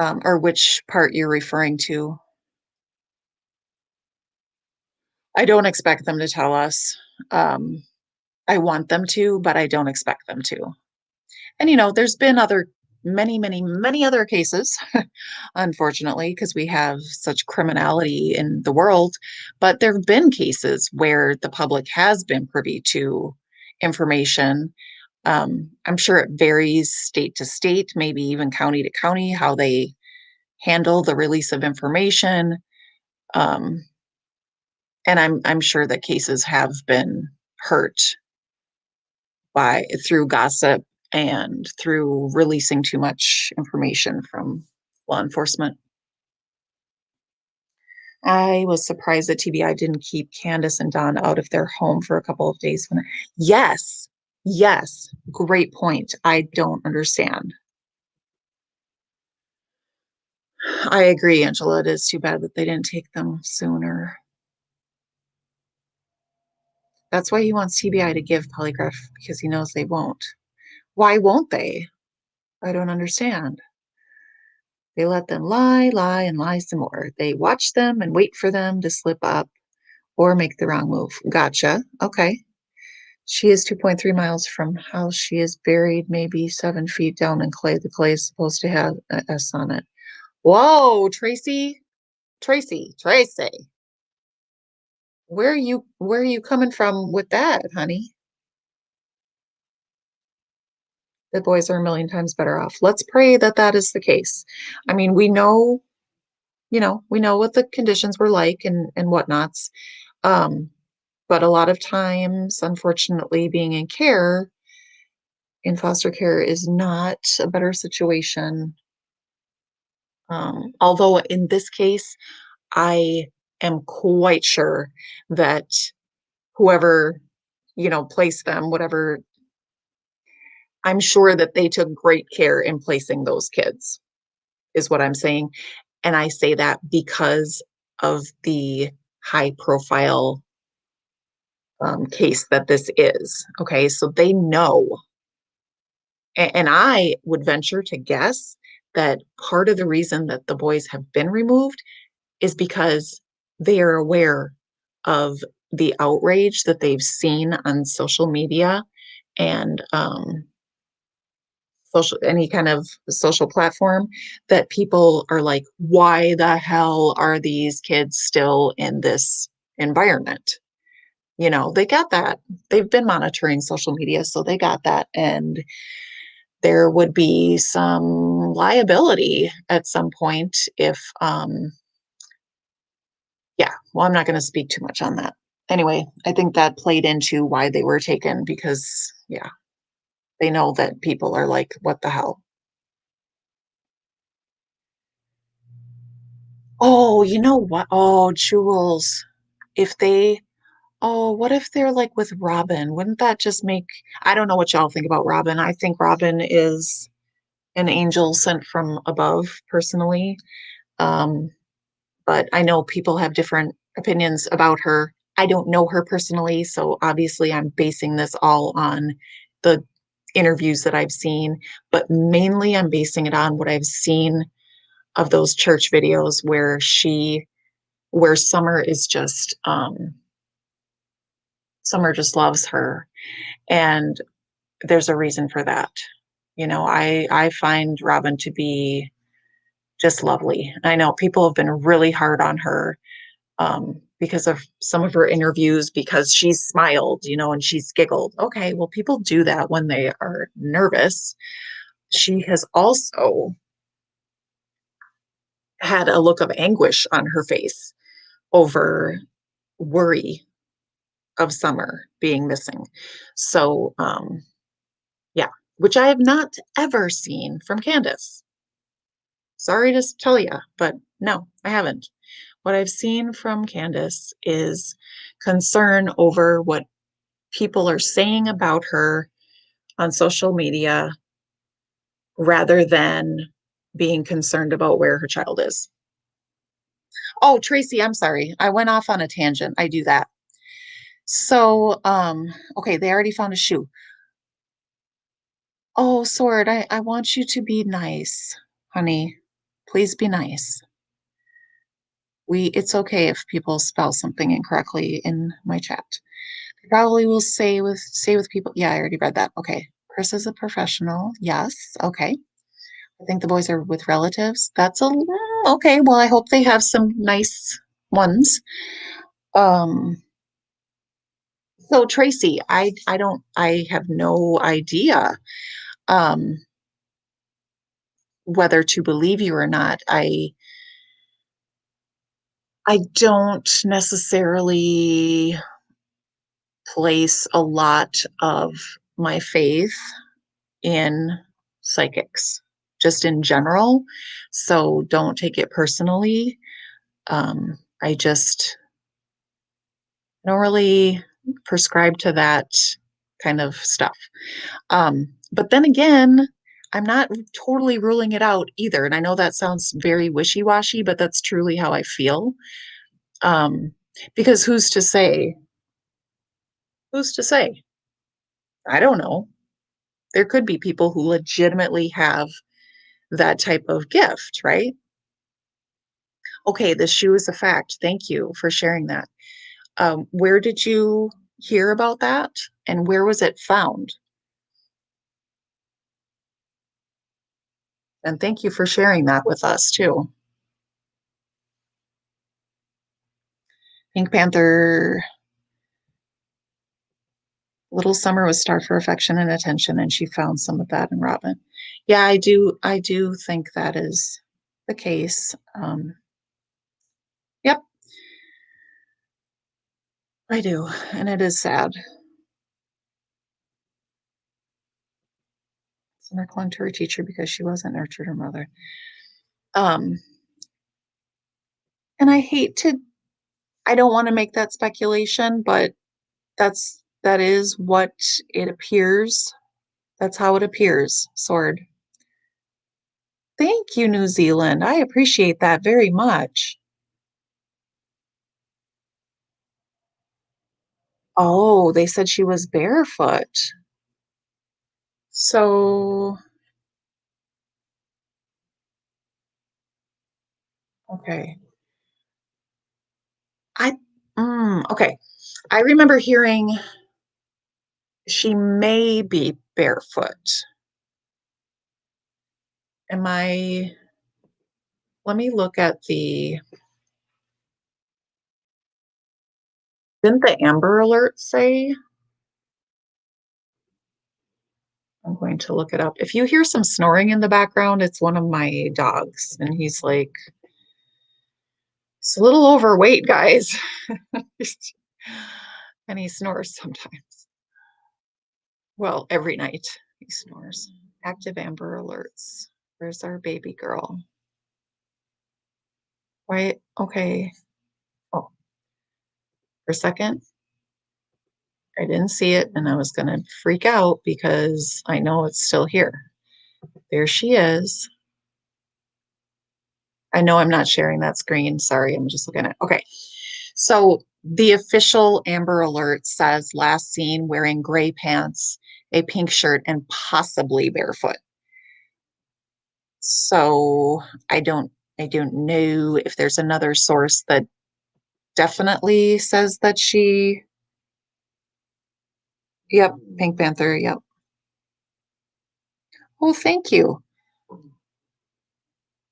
or which part you're referring to. I don't expect them to tell us. Um, I want them to, but I don't expect them to. And there's been many other cases, unfortunately, because we have such criminality in the world. But there have been cases where the public has been privy to information. I'm sure it varies state to state, maybe even county to county, how they handle the release of information. Um, and I'm sure that cases have been hurt through gossip and through releasing too much information from law enforcement. I was surprised that TBI didn't keep Candace and Don out of their home for a couple of days. Yes, yes, great point. I don't understand. I agree, Angela. It is too bad that they didn't take them sooner. That's why he wants TBI to give polygraph, because he knows they won't. Why won't they? I don't understand. They let them lie, and lie some more. They watch them and wait for them to slip up or make the wrong move. Gotcha. Okay. She is 2.3 miles from house. She is buried maybe 7 feet down in clay. The clay is supposed to have an S on it. Whoa, Tracy. Tracy. Where are you coming from with that, honey? The boys are a million times better off. Let's pray that that is the case. I mean, we know what the conditions were like and whatnots. Um, but a lot of times, unfortunately, being in foster care is not a better situation. Although in this case, I am quite sure that whoever, placed them, whatever, I'm sure that they took great care in placing those kids, is what I'm saying. And I say that because of the high profile case that this is. Okay, so they know. And I would venture to guess that part of the reason that the boys have been removed is because they are aware of the outrage that they've seen on social media and any kind of social platform, that people are like, why the hell are these kids still in this environment? They got that. They've been monitoring social media, so they got that. And there would be some liability at some point if, yeah, well, I'm not going to speak too much on that. Anyway, I think that played into why they were taken because, yeah, they know that people are like, what the hell? Oh, you know what? Oh, Jules, if they, oh, what if they're like with Robin? Wouldn't that just make, I don't know what y'all think about Robin. I think Robin is an angel sent from above, personally. Um, but I know people have different opinions about her. I don't know her personally, so obviously I'm basing this all on the interviews that I've seen, but mainly I'm basing it on what I've seen of those church videos where Summer is just Summer just loves her, and there's a reason for that. I find Robin to be just lovely. I know people have been really hard on her because of some of her interviews, because she's smiled, and she's giggled. Okay, well, people do that when they are nervous. She has also had a look of anguish on her face over worry of Summer being missing. So, yeah, which I have not ever seen from Candace. Sorry to tell you, but no, I haven't. What I've seen from Candace is concern over what people are saying about her on social media rather than being concerned about where her child is. Oh, Tracy, I'm sorry. I went off on a tangent. I do that. So, okay, they already found a shoe. Oh, Sword, I want you to be nice, honey. Please be nice. It's okay if people spell something incorrectly in my chat. They probably will say with people. Yeah, I already read that. Okay. Chris is a professional. Yes. Okay. I think the boys are with relatives. Okay. Well, I hope they have some nice ones. Um, so Tracy, I have no idea whether to believe you or not. I don't necessarily place a lot of my faith in psychics, just in general. So don't take it personally. I just don't really prescribe to that kind of stuff. But then again, I'm not totally ruling it out either. And I know that sounds very wishy washy, but that's truly how I feel. Um, because who's to say? Who's to say? I don't know. There could be people who legitimately have that type of gift, right? Okay, the shoe is a fact. Thank you for sharing that. Where did you hear about that? And where was it found? And thank you for sharing that with us too. Pink Panther, Little Summer was starved for affection and attention, and she found some of that in Robin. Yeah, I do think that is the case. Yep, I do. And it is sad. Summer clung to her teacher because she wasn't nurtured her mother. Um, and I hate to I don't want to make that speculation, but that is what it appears. That's how it appears, Sword. Thank you, New Zealand. I appreciate that very much. Oh, they said she was barefoot. So, okay. I, okay. I remember hearing she may be barefoot. Am I, let me look at didn't the Amber Alert say? I'm going to look it up. If you hear some snoring in the background, it's one of my dogs, and he's like, it's a little overweight, guys. And he snores sometimes. Well, every night he snores. Active Amber Alerts. Where's our baby girl? Why? Okay. Oh, for a second, I didn't see it, and I was going to freak out because I know it's still here. There she is. I know I'm not sharing that screen. Sorry, I'm just looking at it. Okay. So the official Amber Alert says last seen wearing gray pants, a pink shirt, and possibly barefoot. So I don't know if there's another source that definitely says that she, yep, Pink Panther, yep. Well, thank you.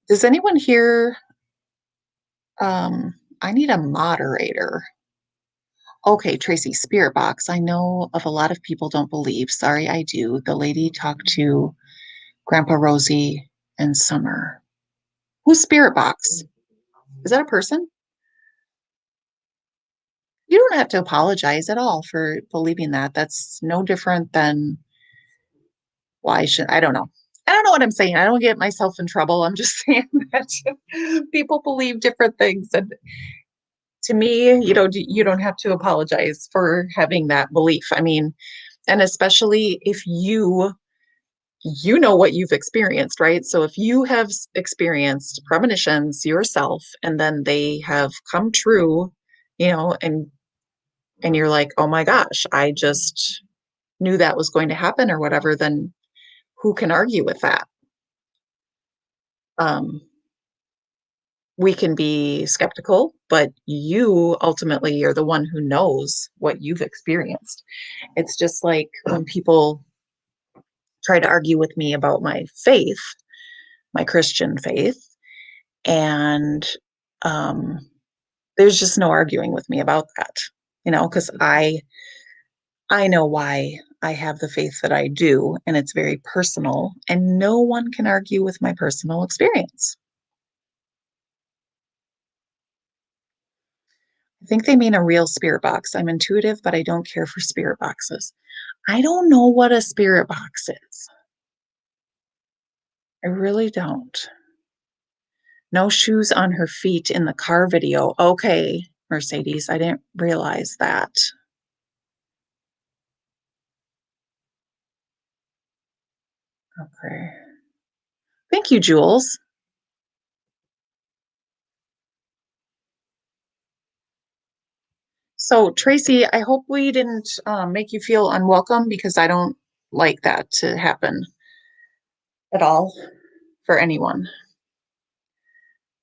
Does anyone here, I need a moderator. Okay, Tracy, Spirit Box. I know of a lot of people don't believe. Sorry, I do. The lady talked to Grandpa Rosie and Summer. Who's Spirit Box? Is that a person? You don't have to apologize at all for believing that. That's no different than why should I don't know. I don't know what I'm saying. I don't get myself in trouble. I'm just saying that people believe different things. And to me, you don't have to apologize for having that belief. I mean, and especially if you know what you've experienced, right? So if you have experienced premonitions yourself and then they have come true, and you're like, "Oh my gosh, I just knew that was going to happen or whatever," then who can argue with that? Um, we can be skeptical, but you ultimately are the one who knows what you've experienced. It's just like when people try to argue with me about my faith, my Christian faith, and um, there's just no arguing with me about that, because I know why I have the faith that I do, and it's very personal, and no one can argue with my personal experience. I think they mean a real spirit box. I'm intuitive, but I don't care for spirit boxes. I don't know what a spirit box is. I really don't. No shoes on her feet in the car video. Okay, Mercedes, I didn't realize that. Okay. Thank you, Jules. So, Tracy, I hope we didn't make you feel unwelcome because I don't like that to happen at all for anyone,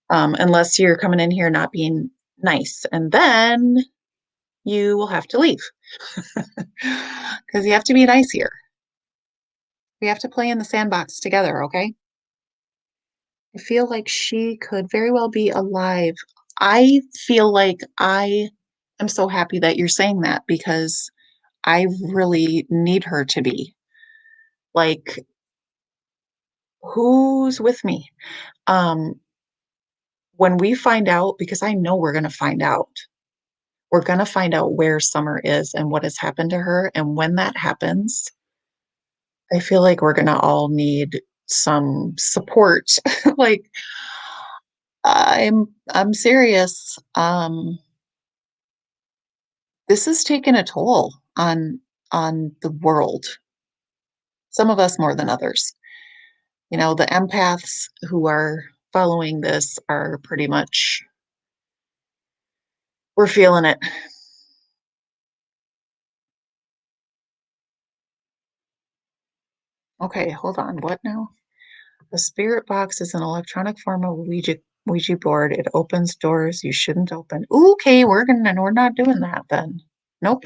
unless you're coming in here not being nice. And then you will have to leave because you have to be nice here. We have to play in the sandbox together, okay? I feel like she could very well be alive. I feel like I am so happy that you're saying that because I really need her to be. Like, who's with me? Um, when we find out, because I know we're going to find out where Summer is and what has happened to her. And when that happens, I feel like we're going to all need some support. Like, I'm serious. this has taken a toll on the world. Some of us more than others. You know, the empaths who are following this are pretty much, we're feeling it. Okay, hold on. What now? A spirit box is an electronic form of Ouija board. It opens doors you shouldn't open. Okay, we're not doing that then. Nope.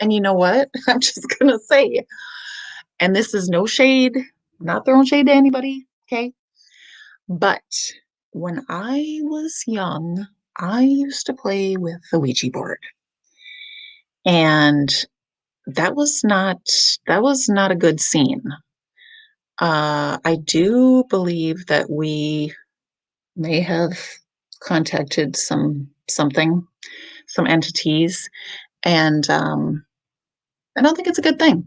And you know what? I'm just gonna say, and this is no shade, I'm not throwing shade to anybody, okay? But when I was young, I used to play with the Ouija board. And that was not a good scene. I do believe that we may have contacted some entities, and I don't think it's a good thing.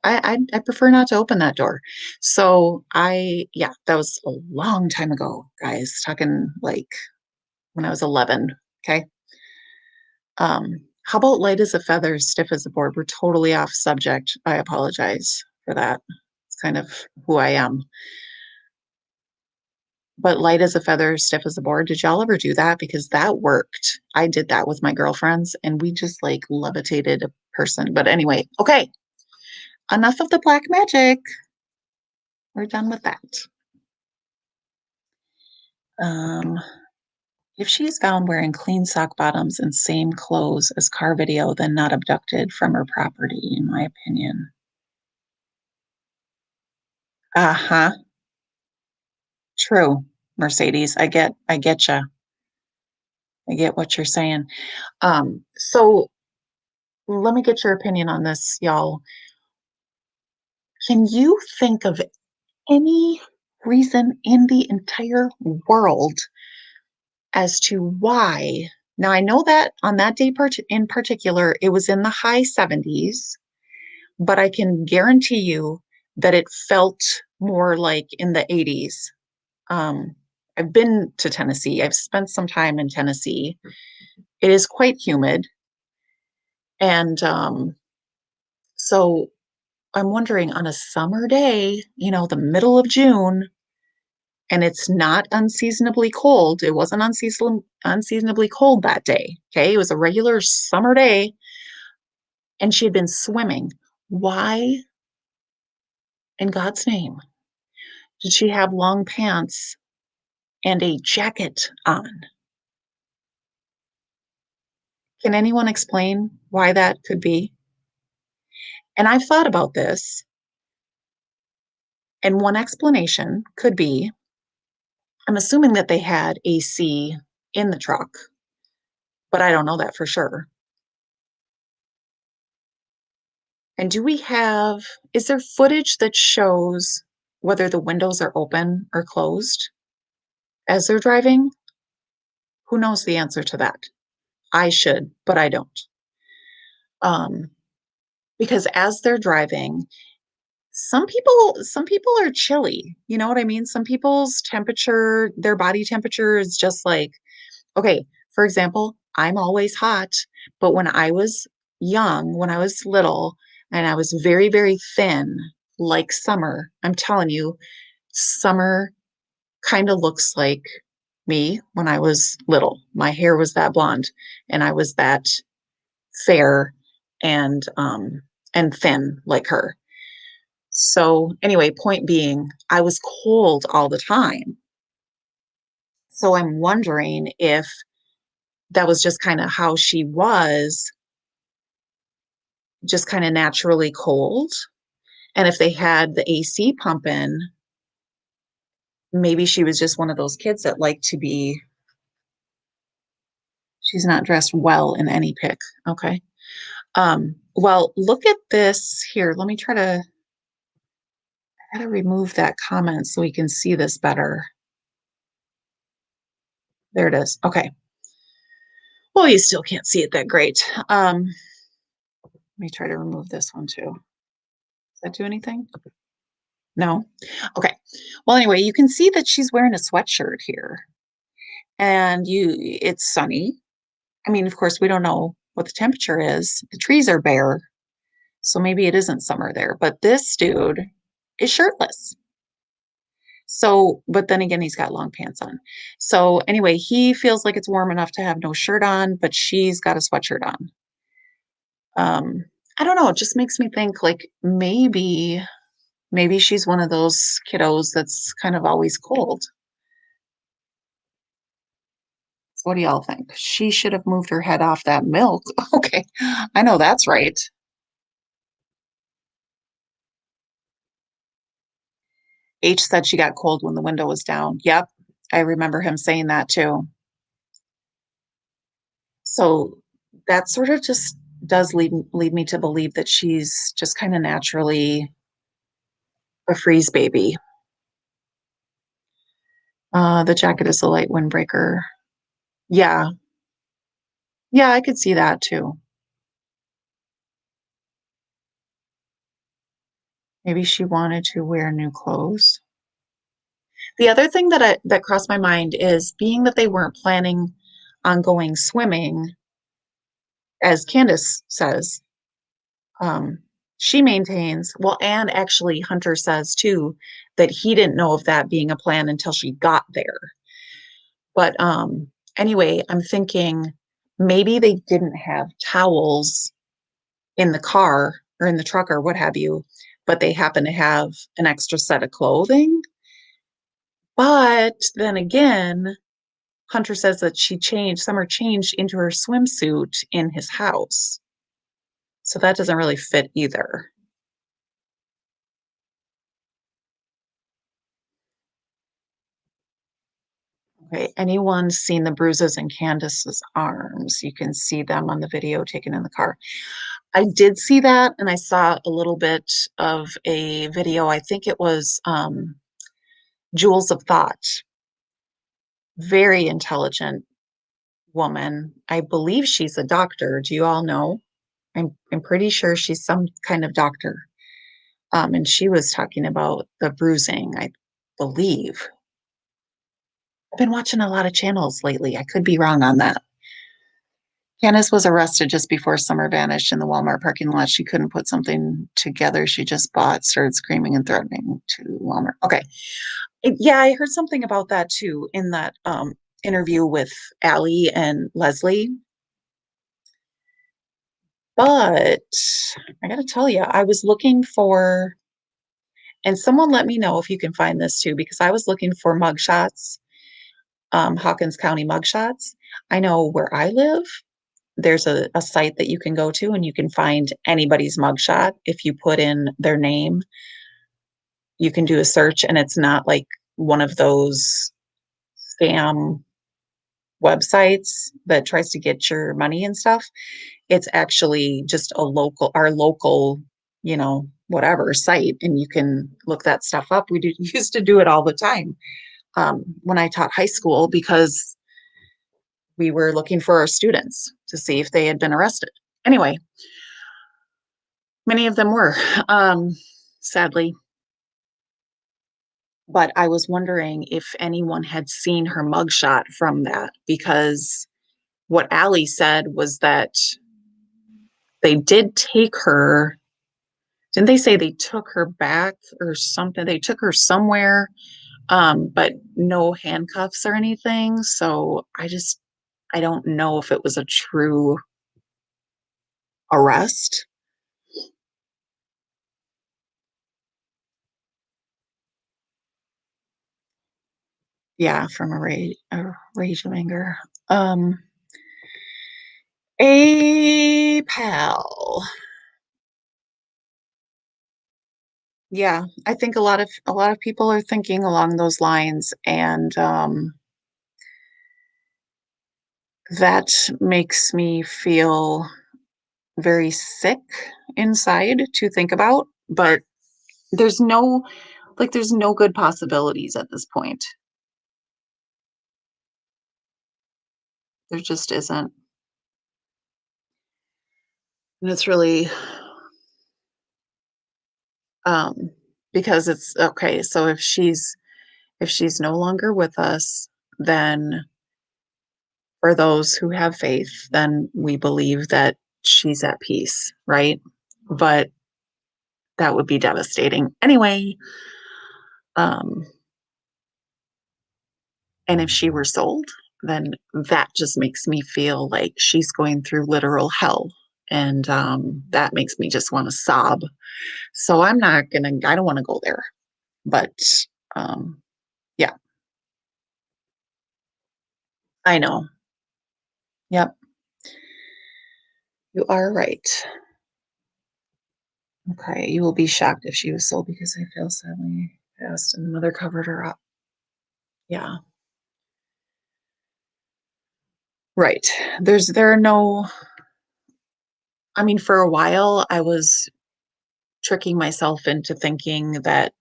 I prefer not to open that door. So yeah, that was a long time ago, guys. Talking like when I was 11. Okay. How about light as a feather, stiff as a board? We're totally off subject. I apologize for that. It's kind of who I am. But light as a feather, stiff as a board. Did y'all ever do that? Because that worked. I did that with my girlfriends and we just like levitated a person. But anyway, okay. Enough of the black magic. We're done with that. If she is found wearing clean sock bottoms and same clothes as car video, then not abducted from her property, in my opinion. Uh-huh. True, Mercedes. I get you. I get what you're saying. So let me get your opinion on this, y'all. Can you think of any reason in the entire world as to why? Now, I know that on that day in particular, it was in the high 70s, but I can guarantee you that it felt more like in the 80s. I've been to Tennessee. I've spent some time in Tennessee. It is quite humid. And so I'm wondering on a summer day, you know, the middle of June, and it's not unseasonably cold. It wasn't unseasonably cold that day. Okay. It was a regular summer day, and she had been swimming. Why, in God's name, did she have long pants and a jacket on? Can anyone explain why that could be? And I've thought about this, and one explanation could be, I'm assuming that they had AC in the truck, but I don't know that for sure. And is there footage that shows whether the windows are open or closed as they're driving? Who knows the answer to that? I should, but I don't. Because as they're driving, some people are chilly. You know what I mean? Some people's temperature, their body temperature is just like, okay, for example, I'm always hot, but when I was young, when I was little, and I was very, very thin, like Summer, I'm telling you, Summer kind of looks like me when I was little. My hair was that blonde, and I was that fair and thin like her. So anyway, point being, I was cold all the time. So I'm wondering if that was just kind of how she was, just kind of naturally cold. And if they had the AC pumping, maybe she was just one of those kids that like to be, she's not dressed well in any pic. Okay. Well, look at this here. Let me I gotta remove that comment so we can see this better. There it is. Okay. Well, you still can't see it that great. Let me try to remove this one too. Does that do anything? No? Okay. Well, anyway, you can see that she's wearing a sweatshirt here. And it's sunny. I mean, of course, we don't know what the temperature is. The trees are bare, so maybe it isn't summer there. But this dude is shirtless. So, but then again, he's got long pants on. So anyway, he feels like it's warm enough to have no shirt on, but she's got a sweatshirt on. I don't know. It just makes me think like maybe she's one of those kiddos that's kind of always cold. So what do y'all think? She should have moved her head off that milk. Okay, I know that's right. H said she got cold when the window was down. Yep, I remember him saying that too. So that sort of just does lead me to believe that she's just kind of naturally a freeze baby. The jacket is a light windbreaker. Yeah, yeah, I could see that too. Maybe she wanted to wear new clothes. The other thing that crossed my mind is being that they weren't planning on going swimming, as Candace says, um, she maintains, well, and actually Hunter says too, that he didn't know of that being a plan until she got there. But anyway, I'm thinking maybe they didn't have towels in the car or in the truck or what have you, but they happen to have an extra set of clothing. But then again, Hunter says that Summer changed into her swimsuit in his house. So that doesn't really fit either. Okay, anyone seen the bruises in Candace's arms? You can see them on the video taken in the car. I did see that, and I saw a little bit of a video. I think it was Jewels of Thought. Very intelligent woman. I believe she's a doctor. Do you all know? I'm pretty sure she's some kind of doctor. And she was talking about the bruising, I believe. I've been watching a lot of channels lately. I could be wrong on that. Candace was arrested just before Summer vanished in the Walmart parking lot. She couldn't put something together she just bought, started screaming and threatening to Walmart. Okay. Yeah, I heard something about that too in that interview with Allie and Leslie. But I got to tell you, I was looking for, and someone let me know if you can find this too, because I was looking for mugshots, Hawkins County mugshots. I know where I live, there's a site that you can go to and you can find anybody's mugshot. If you put in their name, you can do a search, and it's not like one of those scam websites that tries to get your money and stuff. It's actually just our local, whatever site, and you can look that stuff up. Used to do it all the time when I taught high school because we were looking for our students to see if they had been arrested. Anyway, many of them were, sadly. But I was wondering if anyone had seen her mugshot from that, because what Allie said was that they did take her. Didn't they say they took her back or something? They took her somewhere, but no handcuffs or anything. So I don't know if it was a true arrest. Yeah, from a rage of anger. A pal. Yeah, I think a lot of people are thinking along those lines, and that makes me feel very sick inside to think about. But there's no there's no good possibilities at this point. There just isn't. And it's really um because it's okay, so if she's no longer with us, then for those who have faith, then we believe that she's at peace, right? But that would be devastating. Anyway, and if she were sold, then that just makes me feel like she's going through literal hell. And that makes me just want to sob. So I don't want to go there. But yeah, I know. Yep. You are right. Okay, you will be shocked if she was sold because I feel sadly fast and the mother covered her up. Yeah. Right. There are no, I mean, for a while I was tricking myself into thinking that,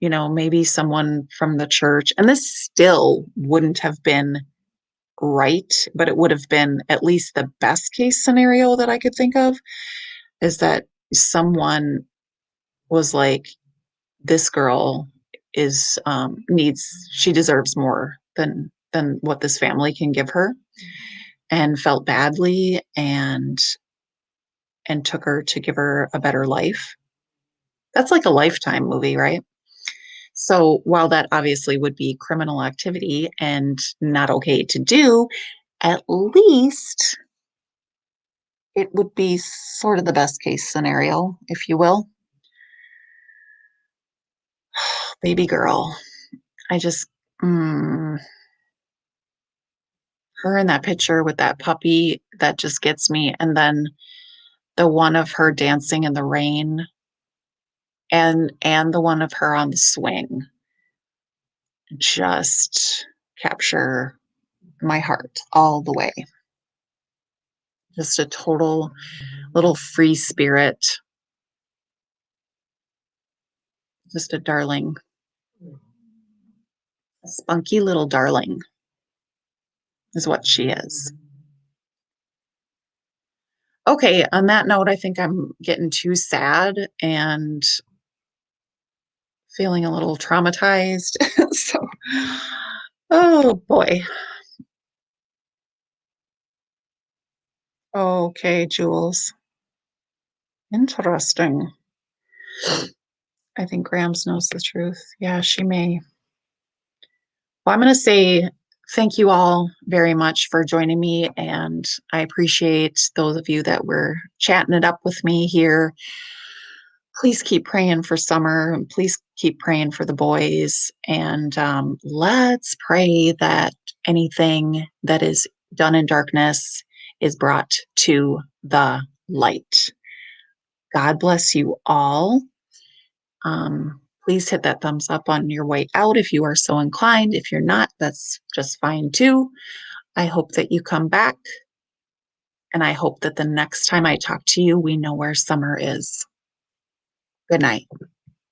maybe someone from the church, and this still wouldn't have been right, but it would have been at least the best case scenario that I could think of, is that someone was like, this girl is she deserves more than what this family can give her, and felt badly and took her to give her a better life. That's like a Lifetime movie, right? So while that obviously would be criminal activity and not okay to do, at least it would be sort of the best case scenario, if you will. Baby girl. I just, her in that picture with that puppy, that just gets me. And then the one of her dancing in the rain, and the one of her on the swing just capture my heart all the way. Just a total little free spirit. Just a darling. A spunky little darling is what she is. Okay, on that note, I think I'm getting too sad and feeling a little traumatized. So, oh boy. Okay, Jules. Interesting. I think Grams knows the truth. Yeah, she may. Well, I'm going to say thank you all very much for joining me, and I appreciate those of you that were chatting it up with me here. Please keep praying for Summer, and please keep praying for the boys, and let's pray that anything that is done in darkness is brought to the light. God bless you all. Please hit that thumbs up on your way out if you are so inclined. If you're not, that's just fine too. I hope that you come back, and I hope that the next time I talk to you, we know where Summer is. Good night.